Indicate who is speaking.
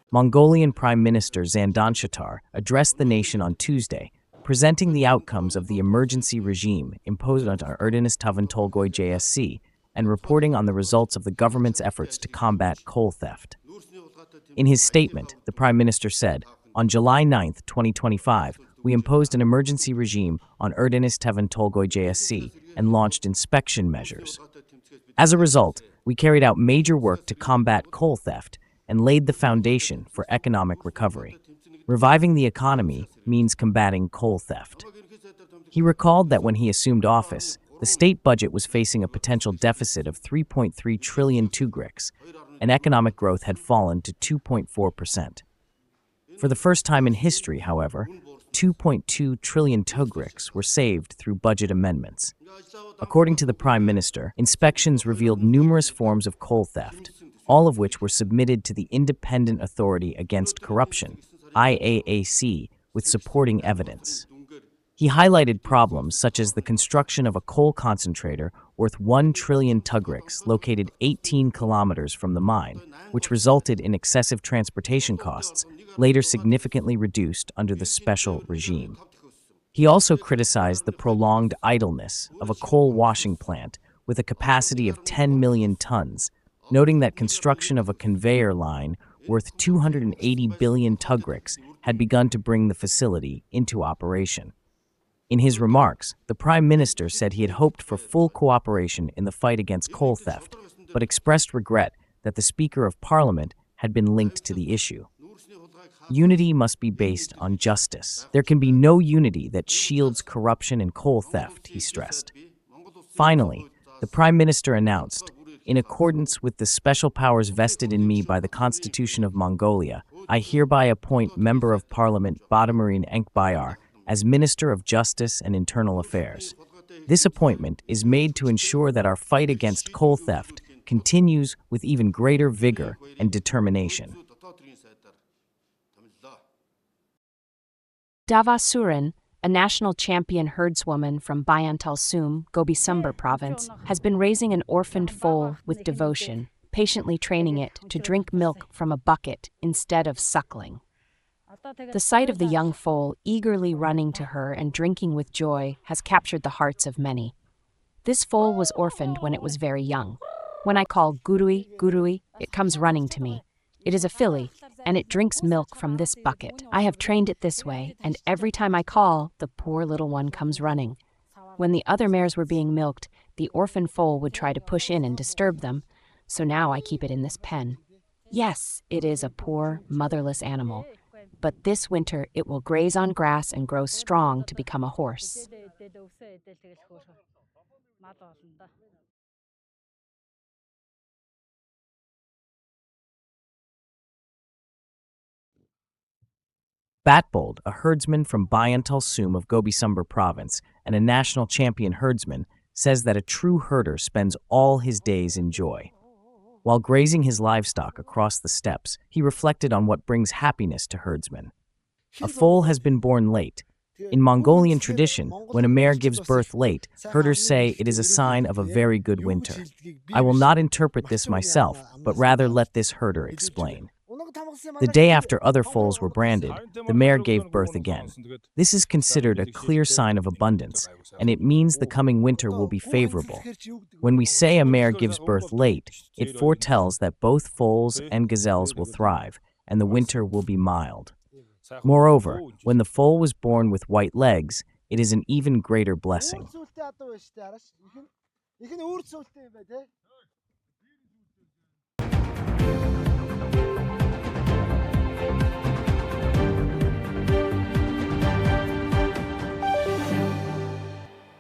Speaker 1: Mongolian Prime Minister Zandan addressed the nation on Tuesday, presenting the outcomes of the emergency regime imposed on Erdenis Tavan Tolgoy JSC and reporting on the results of the government's efforts to combat coal theft. In his statement, the Prime Minister said, "On July 9, 2025, we imposed an emergency regime on Erdenis Tavan Tolgoy JSC and launched inspection measures. As a result, we carried out major work to combat coal theft and laid the foundation for economic recovery. Reviving the economy means combating coal theft." He recalled that when he assumed office, the state budget was facing a potential deficit of 3.3 trillion tugriks, and economic growth had fallen to 2.4%. For the first time in history, however, 2.2 trillion tugriks were saved through budget amendments. According to the Prime Minister, inspections revealed numerous forms of coal theft, all of which were submitted to the Independent Authority Against Corruption, IAAC, with supporting evidence. He highlighted problems such as the construction of a coal concentrator worth 1 trillion tugriks located 18 kilometers from the mine, which resulted in excessive transportation costs, later significantly reduced under the special regime. He also criticized the prolonged idleness of a coal washing plant with a capacity of 10 million tons, noting that construction of a conveyor line worth 280 billion tugriks had begun to bring the facility into operation. In his remarks, the Prime Minister said he had hoped for full cooperation in the fight against coal theft, but expressed regret that the Speaker of Parliament had been linked to the issue. Unity must be based on justice. There can be no unity that shields corruption and coal theft, he stressed. Finally, the Prime Minister announced, "In accordance with the special powers vested in me by the Constitution of Mongolia, I hereby appoint Member of Parliament Badamarine Enkbayar as Minister of Justice and Internal Affairs. This appointment is made to ensure that our fight against coal theft continues with even greater vigor and determination."
Speaker 2: Dava Surin, a national champion herdswoman from Bayantal-Sum, Gobi-Sumber province, has been raising an orphaned foal with devotion, patiently training it to drink milk from a bucket instead of suckling. The sight of the young foal eagerly running to her and drinking with joy has captured the hearts of many. This foal was orphaned when it was very young. When I call "Gurui, Gurui," it comes running to me. It is a filly, and it drinks milk from this bucket. I have trained it this way, and every time I call, the poor little one comes running. When the other mares were being milked, the orphan foal would try to push in and disturb them, so now I keep it in this pen. Yes, it is a poor, motherless animal, but this winter it will graze on grass and grow strong to become a horse.
Speaker 1: Batbold, a herdsman from Bayantal-Sum of Gobi-Sumber province and a national champion herdsman, says that a true herder spends all his days in joy. While grazing his livestock across the steppes, he reflected on what brings happiness to herdsmen. A foal has been born late. In Mongolian tradition, when a mare gives birth late, herders say it is a sign of a very good winter. I will not interpret this myself, but rather let this herder explain. The day after other foals were branded, the mare gave birth again. This is considered a clear sign of abundance, and it means the coming winter will be favorable. When we say a mare gives birth late, it foretells that both foals and gazelles will thrive, and the winter will be mild. Moreover, when the foal was born with white legs, it is an even greater blessing.